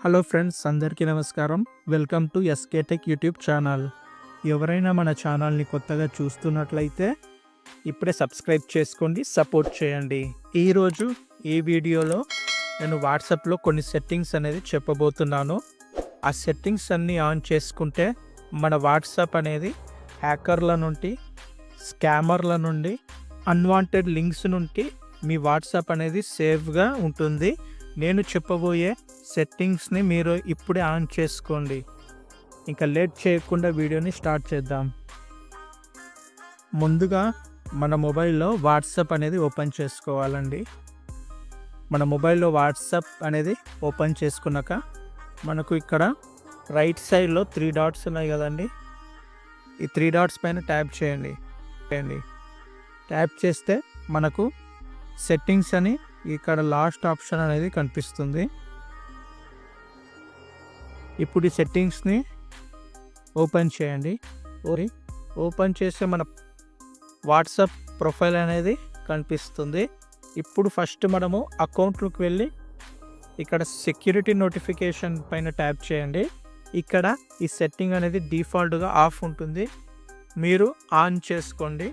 Hello friends, అందరికీ నమస్కారం. Welcome to SK tech YouTube channel. ఎవరైనా మన ఛానల్ని కొత్తగా చూస్తున్నట్లయితే ఇప్పుడే సబ్స్క్రైబ్ చేసుకోండి, సపోర్ట్ చేయండి. ఈరోజు ఈ వీడియోలో నేను వాట్సాప్లో కొన్ని సెట్టింగ్స్ అనేది చెప్పబోతున్నాను. ఆ సెట్టింగ్స్ అన్నీ ఆన్ చేసుకుంటే మన వాట్సాప్ అనేది హ్యాకర్ల నుండి, స్కామర్ల నుండి, అన్వాంటెడ్ లింక్స్ నుండి మీ వాట్సాప్ అనేది సేఫ్గా ఉంటుంది. నేను చెప్పబోయే సెట్టింగ్స్ని మీరు ఇప్పుడే ఆన్ చేసుకోండి. ఇంకా లేట్ చేయకుండా వీడియోని స్టార్ట్ చేద్దాం. ముందుగా మన మొబైల్లో వాట్సాప్ అనేది ఓపెన్ చేసుకోవాలండి. మన మొబైల్లో వాట్సాప్ అనేది ఓపెన్ చేసుకున్నాక మనకు ఇక్కడ రైట్ సైడ్లో 3 డాట్స్ ఉన్నాయి కదండి. ఈ 3 డాట్స్ పైన ట్యాప్ చేయండి. ట్యాప్ చేస్తే మనకు సెట్టింగ్స్ అని ఇక్కడ లాస్ట్ ఆప్షన్ అనేది కనిపిస్తుంది. ఇప్పుడు ఈ సెట్టింగ్స్ని ఓపెన్ చేయండి. ఓపెన్ చేస్తే మన వాట్సాప్ ప్రొఫైల్ అనేది కనిపిస్తుంది. ఇప్పుడు ఫస్ట్ మనము అకౌంట్లోకి వెళ్ళి ఇక్కడ సెక్యూరిటీ నోటిఫికేషన్ పైన ట్యాప్ చేయండి. ఇక్కడ ఈ సెట్టింగ్ అనేది డిఫాల్ట్గా ఆఫ్ ఉంటుంది, మీరు ఆన్ చేసుకోండి.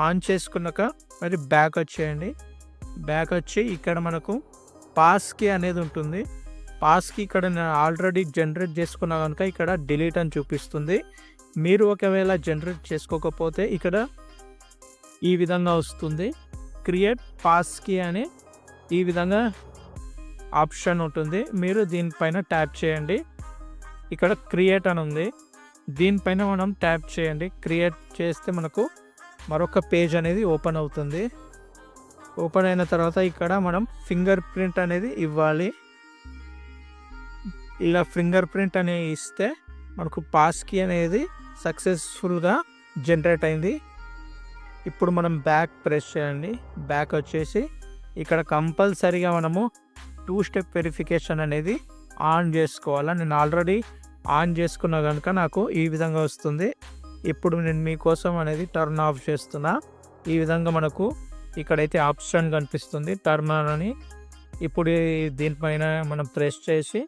ఆన్ చేసుకున్నాక మరి బ్యాక్ వచ్చేయండి. బ్యాక్ వచ్చి ఇక్కడ మనకు పాస్కీ అనేది ఉంటుంది. పాస్కీ ఇక్కడ నేను ఆల్రెడీ జనరేట్ చేసుకున్నా కనుక ఇక్కడ డిలీట్ అని చూపిస్తుంది. మీరు ఒకవేళ జనరేట్ చేసుకోకపోతే ఇక్కడ ఈ విధంగా వస్తుంది, క్రియేట్ పాస్కీ అని ఈ విధంగా ఆప్షన్ ఉంటుంది. మీరు దీనిపైన ట్యాప్ చేయండి. ఇక్కడ క్రియేట్ అని ఉంది, దీనిపైన మనం ట్యాప్ చేయండి. క్రియేట్ చేస్తే మనకు మరొక పేజ్ అనేది ఓపెన్ అవుతుంది. ఓపెన్ అయిన తర్వాత ఇక్కడ మనం ఫింగర్ ప్రింట్ అనేది ఇవ్వాలి. ఇలా ఫింగర్ ప్రింట్ అనేది ఇస్తే మనకు పాస్కీ అనేది సక్సెస్ఫుల్గా జనరేట్ అయింది. ఇప్పుడు మనం బ్యాక్ ప్రెస్ చేయండి. బ్యాక్ వచ్చేసి ఇక్కడ కంపల్సరీగా మనము 2 స్టెప్ వెరిఫికేషన్ అనేది ఆన్ చేసుకోవాలి. నేను ఆల్రెడీ ఆన్ చేసుకున్నా కనుక నాకు ఈ విధంగా వస్తుంది. ఇప్పుడు నేను మీకోసం అనేది టర్న్ ఆఫ్ చేస్తున్నా. ఈ విధంగా మనకు ఇక్కడైతే ఆప్షన్ కనిపిస్తుంది, టర్న్ ఆన్ అని. ఇప్పుడు దీనిపైన మనం ప్రెస్ చేసి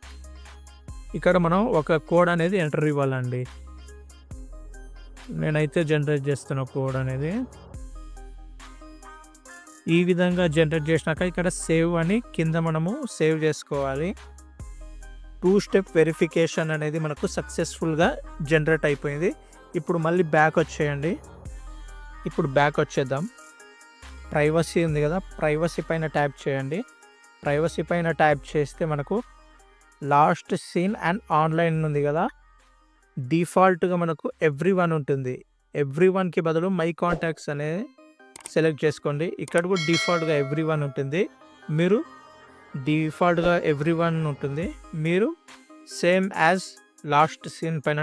ఇక్కడ మనం ఒక కోడ్ అనేది ఎంటర్ ఇవ్వాలండి. నేనైతే జనరేట్ చేస్తున్న కోడ్ అనేది ఈ విధంగా జనరేట్ చేసినాక ఇక్కడ సేవ్ అని కింద మనము సేవ్ చేసుకోవాలి. 2 స్టెప్ వెరిఫికేషన్ అనేది మనకు సక్సెస్ఫుల్గా జనరేట్ అయిపోయింది. ఇప్పుడు మళ్ళీ బ్యాక్ వచ్చేయండి. ఇప్పుడు బ్యాక్ వచ్చేద్దాం. ప్రైవసీ ఉంది కదా, ప్రైవసీ పైన ట్యాప్ చేయండి. ప్రైవసీ పైన ట్యాప్ చేస్తే మనకు లాస్ట్ సీన్ అండ్ ఆన్లైన్ ఉంది కదా, డిఫాల్ట్గా మనకు ఎవ్రీవన్ ఉంటుంది. ఎవ్రీవన్కి బదులు మై కాంటాక్ట్స్ అనేది సెలెక్ట్ చేసుకోండి. ఇక్కడ కూడా డిఫాల్ట్గా ఎవ్రీవన్ ఉంటుంది. మీరు డిఫాల్ట్గా ఎవ్రీవన్ ఉంటుంది, మీరు సేమ్ యాజ్ లాస్ట్ సీన్ పైన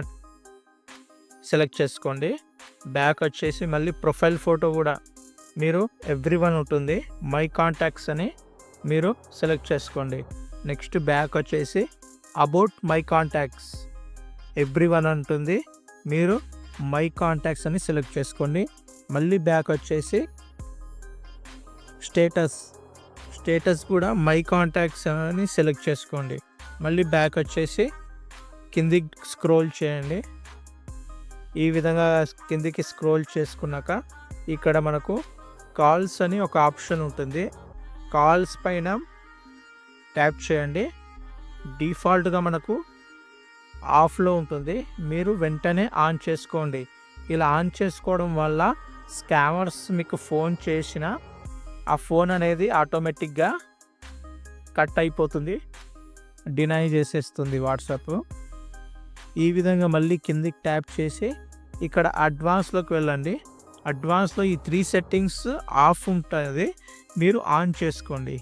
సెలెక్ట్ చేసుకోండి. బ్యాక్ వచ్చేసి మళ్ళీ ప్రొఫైల్ ఫోటో కూడా మీరు ఎవ్రీవన్ ఉంటుంది, మై కాంటాక్ట్స్ అని మీరు సెలెక్ట్ చేసుకోండి. నెక్స్ట్ బ్యాక్ వచ్చేసి అబౌట్ మై కాంటాక్ట్స్ ఎవ్రీవన్ ఉంటుంది, మీరు మై కాంటాక్ట్స్ అని సెలెక్ట్ చేసుకోండి. మళ్ళీ బ్యాక్ వచ్చేసి స్టేటస్ కూడా మై కాంటాక్ట్స్ అని సెలెక్ట్ చేసుకోండి. మళ్ళీ బ్యాక్ వచ్చేసి కిందికి స్క్రోల్ చేయండి. ఈ విధంగా కిందికి స్క్రోల్ చేసుకున్నాక ఇక్కడ మనకు కాల్స్ అని ఒక ఆప్షన్ ఉంటుంది. కాల్స్ పైన ట్యాప్ చేయండి. డిఫాల్ట్గా మనకు ఆఫ్లో ఉంటుంది, మీరు వెంటనే ఆన్ చేసుకోండి. ఇలా ఆన్ చేసుకోవడం వల్ల స్కామర్స్ మీకు ఫోన్ చేసిన ఆ ఫోన్ అనేది ఆటోమేటిక్గా కట్ అయిపోతుంది, డినై చేసేస్తుంది వాట్సాప్. ఈ విధంగా మళ్ళీ కిందికి ట్యాప్ చేసి ఇక్కడ అడ్వాన్స్లోకి వెళ్ళండి. అడ్వాన్స్లో ఈ 3 సెట్టింగ్స్ ఆఫ్ ఉంటుంది, మీరు ఆన్ చేసుకోండి.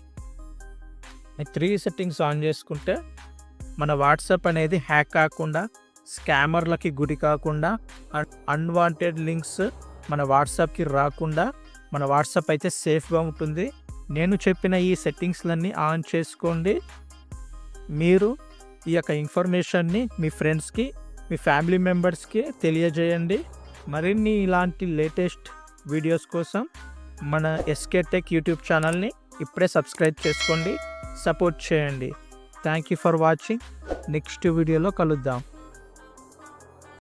ఈ 3 సెట్టింగ్స్ ఆన్ చేసుకుంటే మన వాట్సాప్ అనేది హ్యాక్ కాకుండా, స్కామర్లకి గురి కాకుండా, అన్వాంటెడ్ లింక్స్ మన వాట్సాప్కి రాకుండా మన వాట్సాప్ అయితే సేఫ్గా ఉంటుంది. నేను చెప్పిన ఈ సెట్టింగ్స్లన్నీ ఆన్ చేసుకోండి. మీరు ఈ యొక్క ఇన్ఫర్మేషన్ని మీ ఫ్రెండ్స్కి, మీ ఫ్యామిలీ మెంబర్స్కి తెలియజేయండి. మరిన్ని ఇలాంటి లేటెస్ట్ వీడియోస్ కోసం మన ఎస్కే టెక్ యూట్యూబ్ ఛానల్ని ఇప్పుడే సబ్స్క్రైబ్ చేసుకోండి, సపోర్ట్ చేయండి. Thank you for watching. Next వీడియోలో కలుద్దాం.